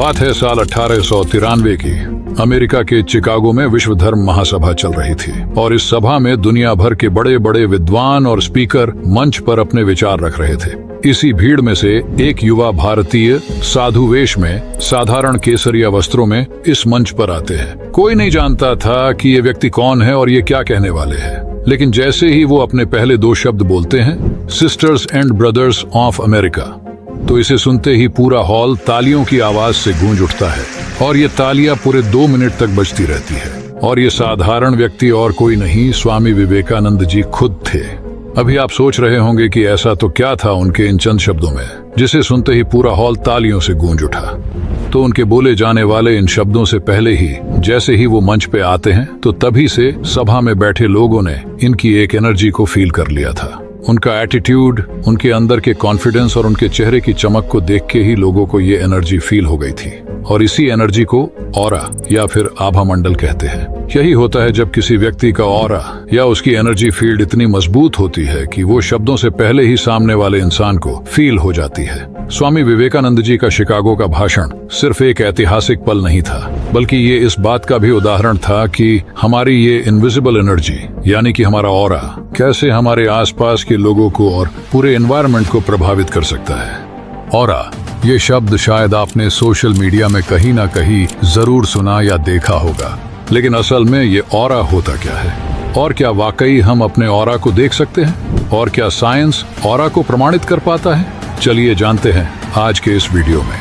बात है साल 1893 की। अमेरिका के चिकागो में विश्व धर्म महासभा चल रही थी और इस सभा में दुनिया भर के बड़े बड़े विद्वान और स्पीकर मंच पर अपने विचार रख रहे थे। इसी भीड़ में से एक युवा भारतीय साधु वेश में साधारण केसरिया वस्त्रों में इस मंच पर आते हैं। कोई नहीं जानता था कि ये व्यक्ति कौन है और ये क्या कहने वाले हैं, लेकिन जैसे ही वो अपने पहले दो शब्द बोलते हैं, sisters and brothers of America, तो इसे सुनते ही पूरा हॉल तालियों की आवाज से गूंज उठता है और ये तालियां पूरे 2 मिनट तक बजती रहती है। और ये साधारण व्यक्ति और कोई नहीं, स्वामी विवेकानंद जी खुद थे। अभी आप सोच रहे होंगे कि ऐसा तो क्या था उनके इन चंद शब्दों में जिसे सुनते ही पूरा हॉल तालियों से गूंज उठा। तो उनके बोले जाने वाले इन शब्दों से पहले ही जैसे ही वो मंच पे आते हैं, तो तभी से सभा में बैठे लोगों ने इनकी एक एनर्जी को फील कर लिया था। उनका एटीट्यूड, उनके अंदर के कॉन्फिडेंस और उनके चेहरे की चमक को देख के ही लोगों को ये एनर्जी फील हो गई थी। और इसी एनर्जी को ऑरा या फिर आभा मंडल कहते हैं। यही होता है जब किसी व्यक्ति का ऑरा या उसकी एनर्जी फील्ड इतनी मजबूत होती है कि वो शब्दों से पहले ही सामने वाले इंसान को फील हो जाती है। स्वामी विवेकानंद जी का शिकागो का भाषण सिर्फ एक ऐतिहासिक पल नहीं था, बल्कि ये इस बात का भी उदाहरण था कि हमारी ये इनविजिबल एनर्जी यानी कि हमारा ऑरा कैसे हमारे आसपास के लोगों को और पूरे एनवायरनमेंट को प्रभावित कर सकता है। ऑरा, ये शब्द शायद आपने सोशल मीडिया में कहीं ना कहीं जरूर सुना या देखा होगा, लेकिन असल में ये ऑरा होता क्या है? और क्या वाकई हम अपने ऑरा को देख सकते हैं? और क्या साइंस ऑरा को प्रमाणित कर पाता है? चलिए जानते हैं आज के इस वीडियो में।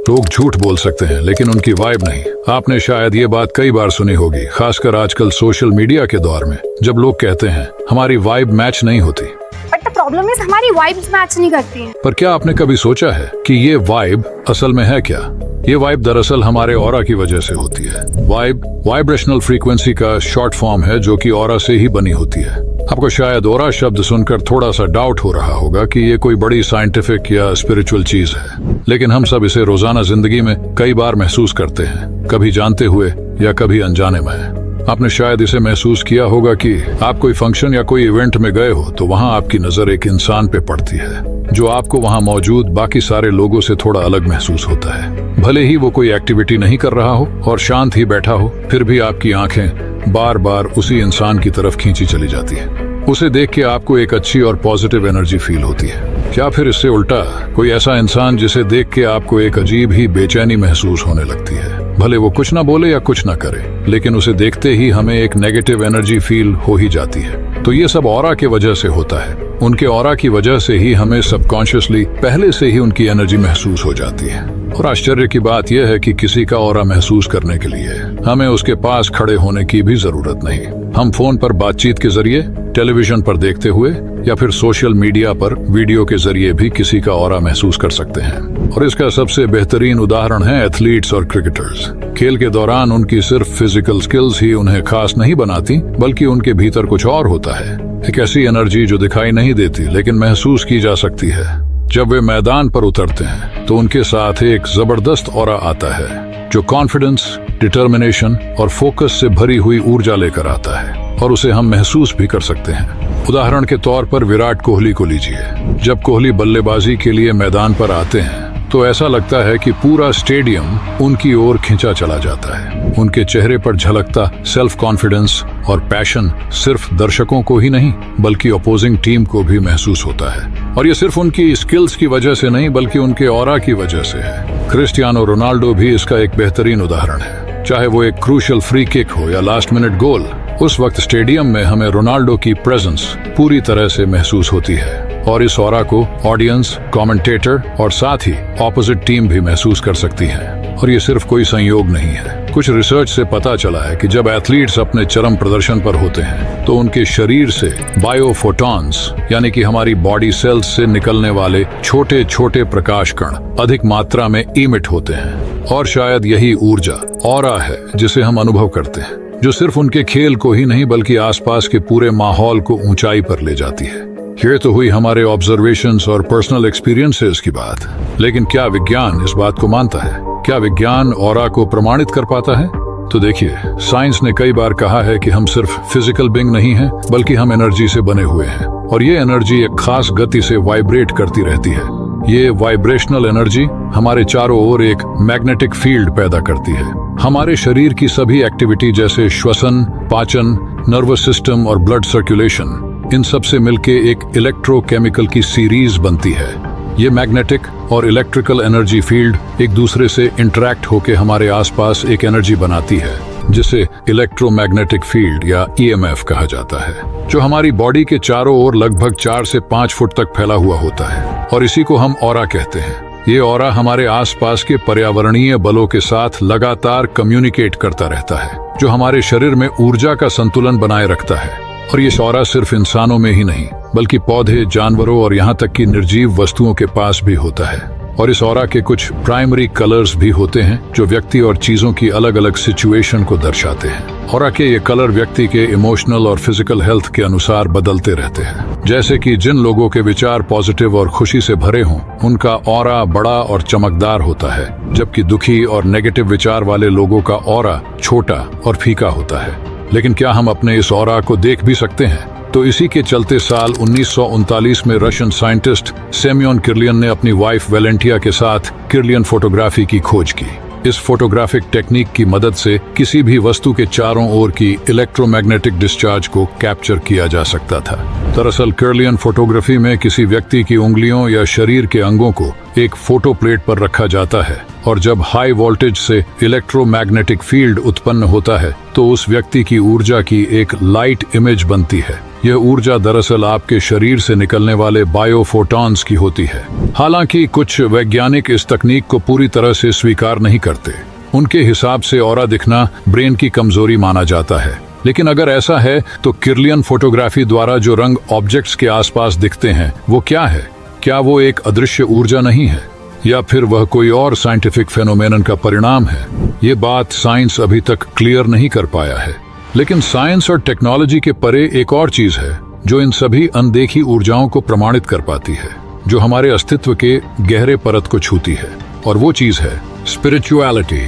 लोग झूठ बोल सकते हैं लेकिन उनकी वाइब नहीं। आपने शायद ये बात कई बार सुनी होगी, खासकर आजकल सोशल मीडिया के दौर में, जब लोग कहते हैं हमारी वाइब मैच नहीं होती। बट द प्रॉब्लम इज हमारी वाइब्स मैच नहीं करती हैं। पर क्या आपने कभी सोचा है कि ये वाइब असल में है क्या? ये वाइब दरअसल हमारे ऑरा की वजह से होती है। वाइब वाइब्रेशनल फ्रीक्वेंसी का शॉर्ट फॉर्म है जो कि ऑरा से ही बनी होती है। आपको शायद ऑरा शब्द सुनकर थोड़ा सा डाउट हो रहा होगा कि ये कोई बड़ी साइंटिफिक या स्पिरिचुअल चीज है, लेकिन हम सब इसे रोजाना जिंदगी में कई बार महसूस करते हैं, कभी जानते हुए या कभी अनजाने में। आपने शायद इसे महसूस किया होगा कि आप कोई फंक्शन या कोई इवेंट में गए हो तो वहाँ आपकी नजर एक इंसान पे पड़ती है जो आपको वहाँ मौजूद बाकी सारे लोगों से थोड़ा अलग महसूस होता है। भले ही वो कोई एक्टिविटी नहीं कर रहा हो और शांत ही बैठा हो, फिर भी आपकी आंखें बार बार उसी इंसान की तरफ खींची चली जाती है। उसे देख के आपको एक अच्छी और पॉजिटिव एनर्जी फील होती है। क्या फिर इससे उल्टा कोई ऐसा इंसान जिसे देख के आपको एक अजीब ही बेचैनी महसूस होने लगती है? भले वो कुछ ना बोले या कुछ ना करे, लेकिन उसे देखते ही हमें एक नेगेटिव एनर्जी फील हो ही जाती है। तो ये सब ऑरा के वजह से होता है। उनके ऑरा की वजह से ही हमें सबकॉन्शियसली पहले से ही उनकी एनर्जी महसूस हो जाती है। और आश्चर्य की बात यह है कि किसी का ऑरा महसूस करने के लिए हमें उसके पास खड़े होने की भी जरूरत नहीं। हम फोन पर बातचीत के जरिए, टेलीविजन पर देखते हुए या फिर सोशल मीडिया पर वीडियो के जरिए भी किसी का ऑरा महसूस कर सकते हैं। और इसका सबसे बेहतरीन उदाहरण है एथलीट्स और क्रिकेटर्स। खेल के दौरान उनकी सिर्फ फिजिकल स्किल्स ही उन्हें खास नहीं बनाती, बल्कि उनके भीतर कुछ और होता है, एक ऐसी एनर्जी जो दिखाई नहीं देती लेकिन महसूस की जा सकती है। जब वे मैदान पर उतरते हैं तो उनके साथ एक जबरदस्त ऑरा आता है जो कॉन्फिडेंस, डिटर्मिनेशन और फोकस से भरी हुई ऊर्जा लेकर आता है, और उसे हम महसूस भी कर सकते हैं। उदाहरण के तौर पर विराट कोहली को लीजिए। जब कोहली बल्लेबाजी के लिए मैदान पर आते हैं तो ऐसा लगता है कि पूरा स्टेडियम उनकी ओर खिंचा चला जाता है। उनके चेहरे पर झलकता सेल्फ कॉन्फिडेंस और पैशन सिर्फ दर्शकों को ही नहीं बल्कि अपोजिंग टीम को भी महसूस होता है। और ये सिर्फ उनकी स्किल्स की वजह से नहीं बल्कि उनके ऑरा की वजह से है। क्रिस्टियानो रोनाल्डो भी इसका एक बेहतरीन उदाहरण है। चाहे वो एक क्रूशियल फ्री किक हो या लास्ट मिनट गोल, उस वक्त स्टेडियम में हमें रोनाल्डो की प्रेजेंस पूरी तरह से महसूस होती है। और इस ऑरा को ऑडियंस, कमेंटेटर और साथ ही ऑपोजिट टीम भी महसूस कर सकती है। और ये सिर्फ कोई संयोग नहीं है। कुछ रिसर्च से पता चला है कि जब एथलीट्स अपने चरम प्रदर्शन पर होते हैं तो उनके शरीर से बायोफोटॉन्स यानी कि हमारी बॉडी सेल्स से निकलने वाले छोटे छोटे प्रकाश कण अधिक मात्रा में इमिट होते हैं। और शायद यही ऊर्जा ऑरा है जिसे हम अनुभव करते हैं, जो सिर्फ उनके खेल को ही नहीं बल्कि आसपास के पूरे माहौल को ऊंचाई पर ले जाती है। ये तो हुई हमारे ऑब्जर्वेशंस और पर्सनल एक्सपीरियंसेस की बात, लेकिन क्या विज्ञान इस बात को मानता है? क्या विज्ञान ऑरा को प्रमाणित कर पाता है? तो देखिए, साइंस ने कई बार कहा है कि हम सिर्फ फिजिकल बीइंग नहीं हैं बल्कि हम एनर्जी से बने हुए हैं। और ये एनर्जी एक खास गति से वाइब्रेट करती रहती है। ये वाइब्रेशनल एनर्जी हमारे चारों ओर एक मैग्नेटिक फील्ड पैदा करती है। हमारे शरीर की सभी एक्टिविटी जैसे श्वसन, पाचन, नर्वस सिस्टम और ब्लड सर्कुलेशन, इन सब से मिलके एक इलेक्ट्रोकेमिकल की सीरीज बनती है। ये मैग्नेटिक और इलेक्ट्रिकल एनर्जी फील्ड एक दूसरे से इंटरैक्ट होकर हमारे आसपास एक एनर्जी बनाती है, जिसे इलेक्ट्रोमैग्नेटिक फील्ड या EMF कहा जाता है, जो हमारी बॉडी के चारों ओर लगभग 4 से 5 फुट तक फैला हुआ होता है, और इसी को हम ऑरा कहते हैं। ये ऑरा हमारे आसपास के पर्यावरणीय बलों के साथ लगातार कम्युनिकेट करता रहता है, जो हमारे शरीर में ऊर्जा का संतुलन बनाए रखता है। और ये ऑरा सिर्फ इंसानों में ही नहीं, बल्कि पौधे, जानवरों और यहाँ तक कि निर्जीव वस्तुओं के पास भी होता है। और इस ऑरा के कुछ प्राइमरी कलर्स भी होते हैं, जो व्यक्ति और चीजों की अलग अलग सिचुएशन को दर्शाते हैं। ऑरा के ये कलर व्यक्ति के इमोशनल और फिजिकल हेल्थ के अनुसार बदलते रहते हैं। जैसे कि जिन लोगों के विचार पॉजिटिव और खुशी से भरे हों, उनका ऑरा बड़ा और चमकदार होता है, जबकि दुखी और नेगेटिव विचार वाले लोगों का ऑरा छोटा और फीका होता है। लेकिन क्या हम अपने इस ऑरा को देख भी सकते हैं? तो इसी के चलते साल 1939 में रशियन साइंटिस्ट सेमियोन किर्लियन ने अपनी वाइफ वेलेंटिया के साथ किर्लियन फोटोग्राफी की खोज की। इस फोटोग्राफिक टेक्निक की मदद से किसी भी वस्तु के चारों ओर की इलेक्ट्रोमैग्नेटिक डिस्चार्ज को कैप्चर किया जा सकता था। दरअसल किर्लियन फोटोग्राफी में किसी व्यक्ति की उंगलियों या शरीर के अंगों को एक फोटो प्लेट पर रखा जाता है, और जब हाई वोल्टेज से इलेक्ट्रोमैग्नेटिक फील्ड उत्पन्न होता है तो उस व्यक्ति की ऊर्जा की एक लाइट इमेज बनती है। यह ऊर्जा दरअसल आपके शरीर से निकलने वाले बायोफोटॉन्स की होती है। हालांकि कुछ वैज्ञानिक इस तकनीक को पूरी तरह से स्वीकार नहीं करते। उनके हिसाब से ऑरा दिखना ब्रेन की कमजोरी माना जाता है। लेकिन अगर ऐसा है तो किर्लियन फोटोग्राफी द्वारा जो रंग ऑब्जेक्ट्स के आसपास दिखते हैं वो क्या है? क्या वो एक अदृश्य ऊर्जा नहीं है, या फिर वह कोई और साइंटिफिक फेनोमेनन का परिणाम है? ये बात साइंस अभी तक क्लियर नहीं कर पाया है। लेकिन साइंस और टेक्नोलॉजी के परे एक और चीज है जो इन सभी अनदेखी ऊर्जाओं को प्रमाणित कर पाती है, जो हमारे अस्तित्व के गहरे परत को छूती है, और वो चीज है स्पिरिचुअलिटी।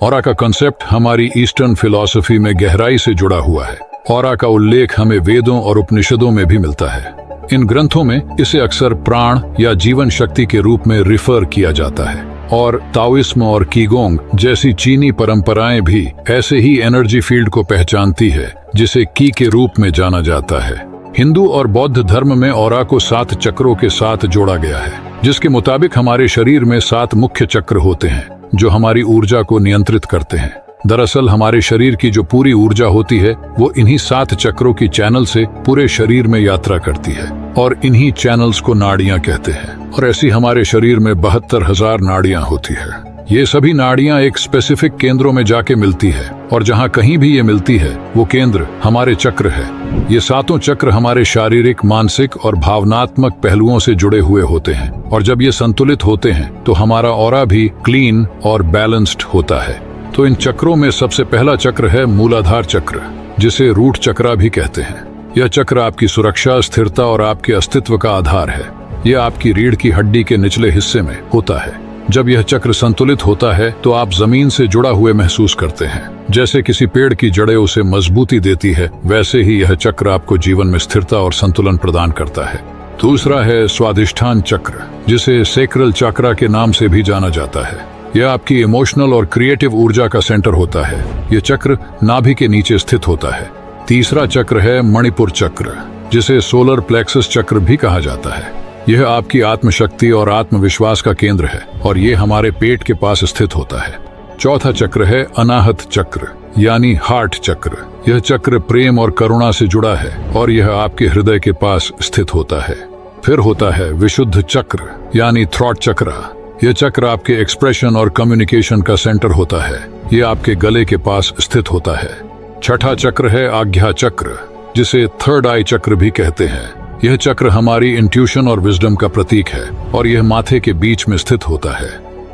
ऑरा का कंसेप्ट हमारी ईस्टर्न फिलॉसफी में गहराई से जुड़ा हुआ है। ऑरा का उल्लेख हमें वेदों और उपनिषदों में भी मिलता है। इन ग्रंथों में इसे अक्सर प्राण या जीवन शक्ति के रूप में रिफर किया जाता है, और ताओइस्म और कीगोंग जैसी चीनी परंपराएं भी ऐसे ही एनर्जी फील्ड को पहचानती है, जिसे की के रूप में जाना जाता है। हिंदू और बौद्ध धर्म में ऑरा को 7 चक्रों के साथ जोड़ा गया है, जिसके मुताबिक हमारे शरीर में 7 मुख्य चक्र होते हैं जो हमारी ऊर्जा को नियंत्रित करते हैं। दरअसल हमारे शरीर की जो पूरी ऊर्जा होती है वो इन्हीं 7 चक्रों की चैनल से पूरे शरीर में यात्रा करती है, और इन्हीं चैनल्स को नाड़ियां कहते हैं। और ऐसी हमारे शरीर में 72,000 नाड़ियां होती है। ये सभी नाड़ियां एक स्पेसिफिक केंद्रों में जाके मिलती है, और जहां कहीं भी ये मिलती है वो केंद्र हमारे चक्र है। ये 7 चक्र हमारे शारीरिक, मानसिक और भावनात्मक पहलुओं से जुड़े हुए होते हैं, और जब ये संतुलित होते हैं तो हमारा ऑरा भी क्लीन और बैलेंस्ड होता है। तो इन चक्रों में सबसे पहला चक्र है मूलाधार चक्र, जिसे रूट चक्र भी कहते हैं। यह चक्र आपकी सुरक्षा, स्थिरता और आपके अस्तित्व का आधार है। यह आपकी रीढ़ की हड्डी के निचले हिस्से में होता है। जब यह चक्र संतुलित होता है तो आप जमीन से जुड़ा हुए महसूस करते हैं। जैसे किसी पेड़ की जड़ें उसे मजबूती देती है, वैसे ही यह चक्र आपको जीवन में स्थिरता और संतुलन प्रदान करता है। दूसरा है स्वादिष्ठान चक्र, जिसे सेक्रल चक्र के नाम से भी जाना जाता है। यह आपकी इमोशनल और क्रिएटिव ऊर्जा का सेंटर होता है। यह चक्र नाभि के नीचे स्थित होता है। तीसरा चक्र है मणिपुर चक्र, जिसे सोलर प्लेक्सस चक्र भी कहा जाता है। यह आपकी आत्मशक्ति और आत्मविश्वास का केंद्र है, और ये हमारे पेट के पास स्थित होता है। चौथा चक्र है अनाहत चक्र, यानी हार्ट चक्र। यह चक्र प्रेम और करुणा से जुड़ा है, और यह आपके हृदय के पास स्थित होता है। फिर होता है विशुद्ध चक्र, यानी थ्रॉट चक्र। यह चक्र आपके एक्सप्रेशन और कम्युनिकेशन का सेंटर होता है। यह आपके गले के पास स्थित होता है। छठा चक्र है आज्ञा चक्र, जिसे थर्ड आई चक्र भी कहते हैं। यह चक्र हमारी इंट्यूशन और विजडम का प्रतीक है, और यह माथे के बीच में स्थित होता है।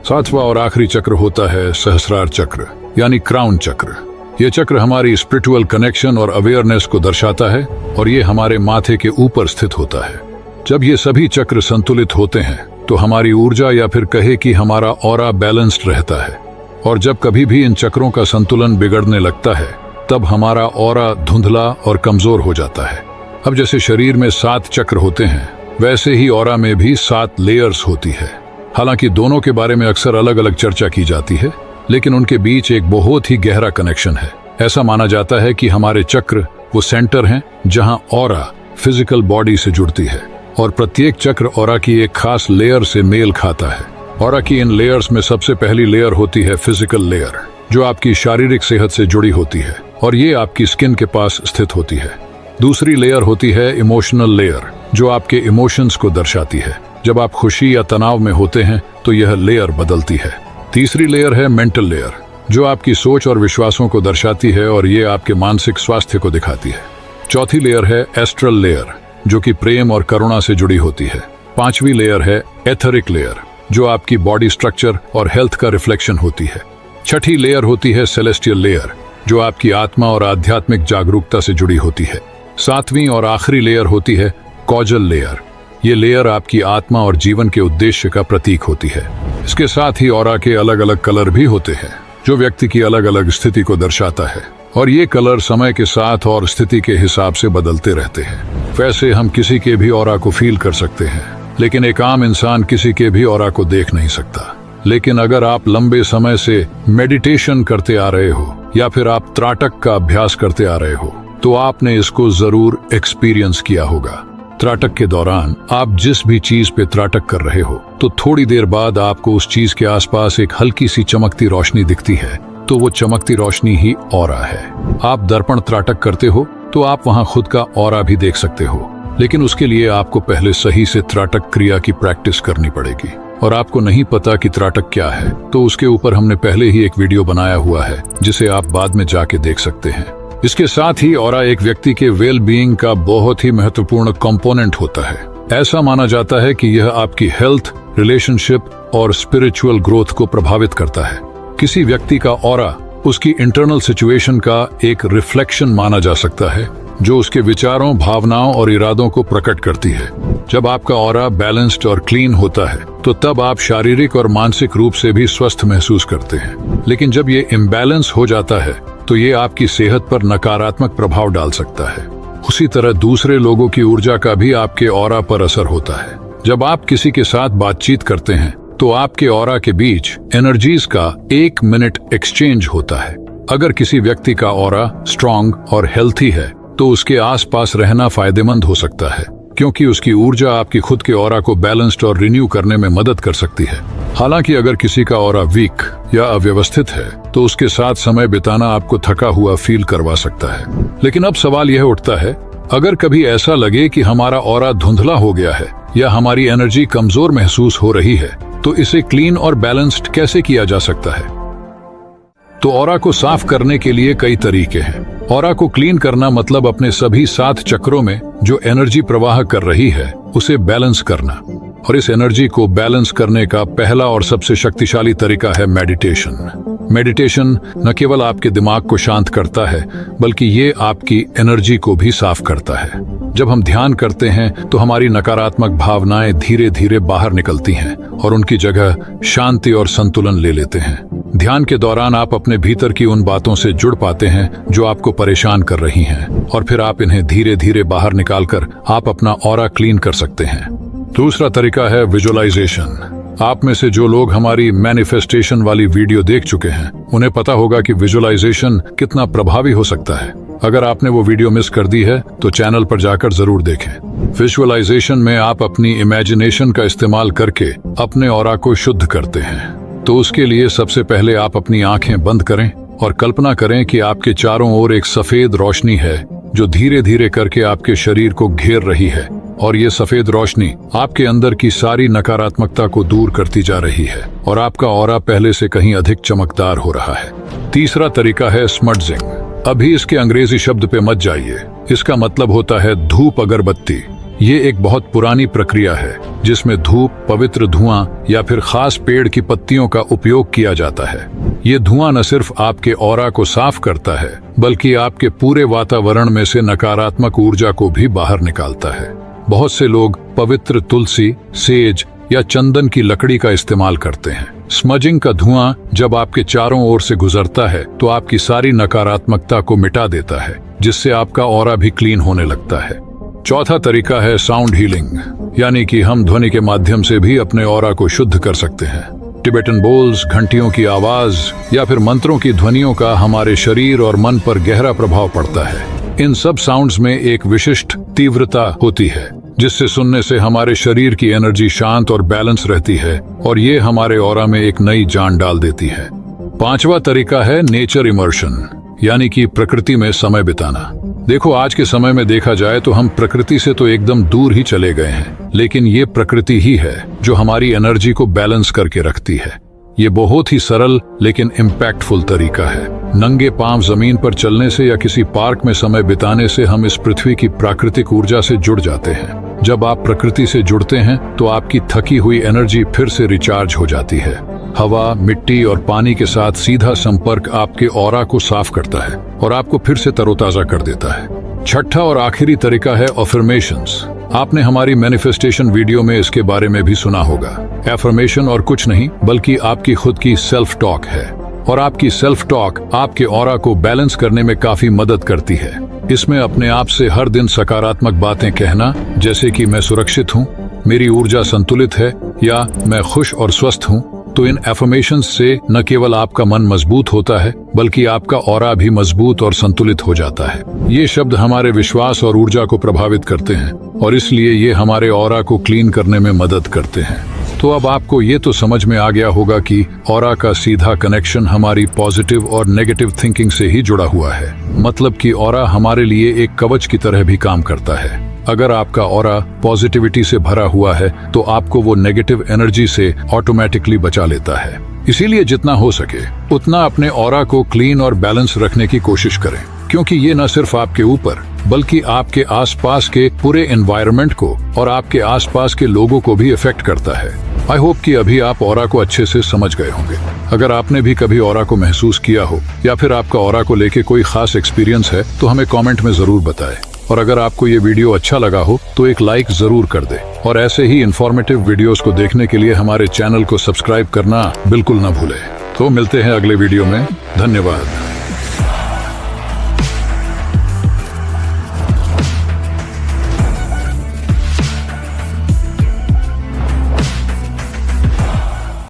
सातवां और आखिरी चक्र होता है सहस्रार चक्र, यानी क्राउन चक्र। यह चक्र हमारी स्पिरिचुअल कनेक्शन और अवेयरनेस को दर्शाता है, और यह हमारे माथे के ऊपर स्थित होता है। जब ये सभी चक्र संतुलित होते हैं तो हमारी ऊर्जा, या फिर कहे कि हमारा ऑरा बैलेंस्ड रहता है। और जब कभी भी इन चक्रों का संतुलन बिगड़ने लगता है, तब हमारा ऑरा धुंधला और कमजोर हो जाता है। अब जैसे शरीर में 7 चक्र होते हैं, वैसे ही ऑरा में भी 7 लेयर्स होती है। हालांकि दोनों के बारे में अक्सर अलग अलग चर्चा की जाती है, लेकिन उनके बीच एक बहुत ही गहरा कनेक्शन है। ऐसा माना जाता है कि हमारे चक्र वो सेंटर हैं जहां ऑरा फिजिकल बॉडी से जुड़ती है, और प्रत्येक चक्र ऑरा की एक खास लेयर से मेल खाता है। ऑरा की इन लेयर्स में सबसे पहली लेयर होती है फिजिकल लेयर, जो आपकी शारीरिक सेहत से जुड़ी होती है, और ये आपकी स्किन के पास स्थित होती है। दूसरी लेयर होती है इमोशनल लेयर, जो आपके इमोशंस को दर्शाती है। जब आप खुशी या तनाव में होते हैं तो यह लेयर बदलती है। तीसरी लेयर है मेंटल लेयर, जो आपकी सोच और विश्वासों को दर्शाती है, और ये आपके मानसिक स्वास्थ्य को दिखाती है। चौथी लेयर है एस्ट्रल लेयर, जो कि प्रेम और करुणा से जुड़ी होती है। पांचवी लेयर है एथरिक लेयर, जो आपकी बॉडी स्ट्रक्चर और हेल्थ का रिफ्लेक्शन होती है। छठी लेयर होती है सेलेस्टियल लेयर, जो आपकी आत्मा और आध्यात्मिक जागरूकता से जुड़ी होती है। सातवीं और आखिरी लेयर होती है कॉजल लेयर। ये लेयर आपकी आत्मा और जीवन के उद्देश्य का प्रतीक होती है। इसके साथ ही ऑरा के अलग अलग कलर भी होते हैं, जो व्यक्ति की अलग अलग स्थिति को दर्शाता है, और ये कलर समय के साथ और स्थिति के हिसाब से बदलते रहते हैं। वैसे हम किसी के भी ऑरा को फील कर सकते हैं, लेकिन एक आम इंसान किसी के भी ऑरा को देख नहीं सकता। लेकिन अगर आप लंबे समय से मेडिटेशन करते आ रहे हो, या फिर आप त्राटक का अभ्यास करते आ रहे हो, तो आपने इसको जरूर एक्सपीरियंस किया होगा। त्राटक के दौरान आप जिस भी चीज पे त्राटक कर रहे हो, तो थोड़ी देर बाद आपको उस चीज के आसपास एक हल्की सी चमकती रोशनी दिखती है, तो वो चमकती रोशनी ही ऑरा है। आप दर्पण त्राटक करते हो तो आप वहां खुद का ऑरा भी देख सकते हो, लेकिन उसके लिए आपको पहले सही से त्राटक क्रिया की प्रैक्टिस करनी पड़ेगी। और आपको नहीं पता कि त्राटक क्या है, तो उसके ऊपर हमने पहले ही एक वीडियो बनाया हुआ है, जिसे आप बाद में जाके देख सकते हैं। इसके साथ ही ऑरा एक व्यक्ति के वेल बीइंग का बहुत ही महत्वपूर्ण कंपोनेंट होता है। ऐसा माना जाता है कि यह आपकी हेल्थ, रिलेशनशिप और स्पिरिचुअल ग्रोथ को प्रभावित करता है। किसी व्यक्ति का ऑरा उसकी इंटरनल सिचुएशन का एक रिफ्लेक्शन माना जा सकता है, जो उसके विचारों, भावनाओं और इरादों को प्रकट करती है। जब आपका ऑरा बैलेंस्ड और क्लीन होता है, तो तब आप शारीरिक और मानसिक रूप से भी स्वस्थ महसूस करते हैं। लेकिन जब ये इम्बैलेंस हो जाता है, तो ये आपकी सेहत पर नकारात्मक प्रभाव डाल सकता है। उसी तरह दूसरे लोगों की ऊर्जा का भी आपके ऑरा पर असर होता है। जब आप किसी के साथ बातचीत करते हैं, तो आपके ऑरा के बीच एनर्जीज का 1 मिनट एक्सचेंज होता है। अगर किसी व्यक्ति का ऑरा स्ट्रांग और हेल्थी है, तो उसके आसपास रहना फायदेमंद हो सकता है, क्योंकि उसकी ऊर्जा आपकी खुद के ऑरा को बैलेंस्ड और रिन्यू करने में मदद कर सकती है। हालांकि अगर किसी का ऑरा वीक या अव्यवस्थित है, तो उसके साथ समय बिताना आपको थका हुआ फील करवा सकता है। लेकिन अब सवाल यह उठता है, अगर कभी ऐसा लगे कि हमारा ऑरा धुंधला हो गया है या हमारी एनर्जी कमजोर महसूस हो रही है, तो इसे क्लीन और बैलेंस्ड कैसे किया जा सकता है? तो ऑरा को साफ करने के लिए कई तरीके हैं। ऑरा को क्लीन करना मतलब अपने सभी 7 चक्रों में जो एनर्जी प्रवाह कर रही है, उसे बैलेंस करना। और इस एनर्जी को बैलेंस करने का पहला और सबसे शक्तिशाली तरीका है मेडिटेशन। मेडिटेशन न केवल आपके दिमाग को शांत करता है, बल्कि ये आपकी एनर्जी को भी साफ करता है। जब हम ध्यान करते हैं, तो हमारी नकारात्मक भावनाएं धीरे धीरे बाहर निकलती हैं और उनकी जगह शांति और संतुलन ले लेते हैं। ध्यान के दौरान आप अपने भीतर की उन बातों से जुड़ पाते हैं जो आपको परेशान कर रही हैं, और फिर आप इन्हें धीरे धीरे बाहर निकालकर आप अपना ऑरा क्लीन कर सकते हैं। दूसरा तरीका है विजुअलाइजेशन। आप में से जो लोग हमारी मैनिफेस्टेशन वाली वीडियो देख चुके हैं, उन्हें पता होगा कि विजुअलाइजेशन कितना प्रभावी हो सकता है। अगर आपने वो वीडियो मिस कर दी है, तो चैनल पर जाकर जरूर देखें। विजुअलाइजेशन में आप अपनी इमेजिनेशन का इस्तेमाल करके अपने ऑरा को शुद्ध करते हैं। तो उसके लिए सबसे पहले आप अपनी आंखें बंद करें और कल्पना करें कि आपके चारों ओर एक सफेद रोशनी है, जो धीरे धीरे करके आपके शरीर को घेर रही है, और ये सफेद रोशनी आपके अंदर की सारी नकारात्मकता को दूर करती जा रही है, और आपका ऑरा पहले से कहीं अधिक चमकदार हो रहा है। तीसरा तरीका है स्मडजिंग। अभी इसके अंग्रेजी शब्द पे मत जाइए, इसका मतलब होता है धूप अगरबत्ती। ये एक बहुत पुरानी प्रक्रिया है, जिसमें धूप, पवित्र धुआं या फिर खास पेड़ की पत्तियों का उपयोग किया जाता है। ये धुआं न सिर्फ आपके ऑरा को साफ करता है, बल्कि आपके पूरे वातावरण में से नकारात्मक ऊर्जा को भी बाहर निकालता है। बहुत से लोग पवित्र तुलसी, सेज या चंदन की लकड़ी का इस्तेमाल करते हैं। स्मजिंग का धुआं जब आपके चारों ओर से गुजरता है, तो आपकी सारी नकारात्मकता को मिटा देता है, जिससे आपका ऑरा भी क्लीन होने लगता है। चौथा तरीका है साउंड हीलिंग, यानी कि हम ध्वनि के माध्यम से भी अपने ऑरा को शुद्ध कर सकते हैं। टिबेटन बोल्स, घंटियों की आवाज या फिर मंत्रों की ध्वनियों का हमारे शरीर और मन पर गहरा प्रभाव पड़ता है। इन सब साउंड्स में एक विशिष्ट तीव्रता होती है जिससे सुनने से हमारे शरीर की एनर्जी शांत और बैलेंस रहती है और ये हमारे ऑरा में एक नई जान डाल देती है। पांचवा तरीका है नेचर इमर्शन, यानी कि प्रकृति में समय बिताना। देखो, आज के समय में देखा जाए तो हम प्रकृति से तो एकदम दूर ही चले गए हैं, लेकिन ये प्रकृति ही है जो हमारी एनर्जी को बैलेंस करके रखती है। ये बहुत ही सरल लेकिन इम्पैक्टफुल तरीका है। नंगे पांव जमीन पर चलने से या किसी पार्क में समय बिताने से हम इस पृथ्वी की प्राकृतिक ऊर्जा से जुड़ जाते हैं। जब आप प्रकृति से जुड़ते हैं तो आपकी थकी हुई एनर्जी फिर से रिचार्ज हो जाती है। हवा, मिट्टी और पानी के साथ सीधा संपर्क आपके ऑरा को साफ करता है और आपको फिर से तरोताजा कर देता है। छठा और आखिरी तरीका है अफर्मेशंस। आपने हमारी मैनिफेस्टेशन वीडियो में इसके बारे में भी सुना होगा। एफर्मेशन और कुछ नहीं बल्कि आपकी खुद की सेल्फ टॉक है, और आपकी सेल्फ टॉक आपके ऑरा को बैलेंस करने में काफी मदद करती है। इसमें अपने आप से हर दिन सकारात्मक बातें कहना, जैसे कि मैं सुरक्षित हूँ, मेरी ऊर्जा संतुलित है या मैं खुश और स्वस्थ हूँ। तो इन एफर्मेशंस से न केवल आपका मन मजबूत होता है बल्कि आपका ऑरा भी मजबूत और संतुलित हो जाता है। ये शब्द हमारे विश्वास और ऊर्जा को प्रभावित करते हैं और इसलिए ये हमारे ऑरा को क्लीन करने में मदद करते हैं। तो अब आपको ये तो समझ में आ गया होगा कि ऑरा का सीधा कनेक्शन हमारी पॉजिटिव और नेगेटिव थिंकिंग से ही जुड़ा हुआ है। मतलब कि ऑरा हमारे लिए एक कवच की तरह भी काम करता है। अगर आपका ऑरा पॉजिटिविटी से भरा हुआ है तो आपको वो नेगेटिव एनर्जी से ऑटोमेटिकली बचा लेता है। इसीलिए जितना हो सके उतना अपने ऑरा को क्लीन और बैलेंस रखने की कोशिश करें, क्योंकि ये न सिर्फ आपके ऊपर बल्कि आपके आसपास के पूरे एनवायरनमेंट को और आपके आसपास के लोगों को भी इफेक्ट करता है। आई होप कि अभी आप ऑरा को अच्छे से समझ गए होंगे। अगर आपने भी कभी ऑरा को महसूस किया हो या फिर आपका ऑरा को लेके कोई खास एक्सपीरियंस है तो हमें कमेंट में जरूर बताएं। और अगर आपको ये वीडियो अच्छा लगा हो तो एक लाइक जरूर कर दे और ऐसे ही इंफॉर्मेटिव वीडियोस को देखने के लिए हमारे चैनल को सब्सक्राइब करना बिल्कुल ना भूले। तो मिलते हैं अगले वीडियो में। धन्यवाद।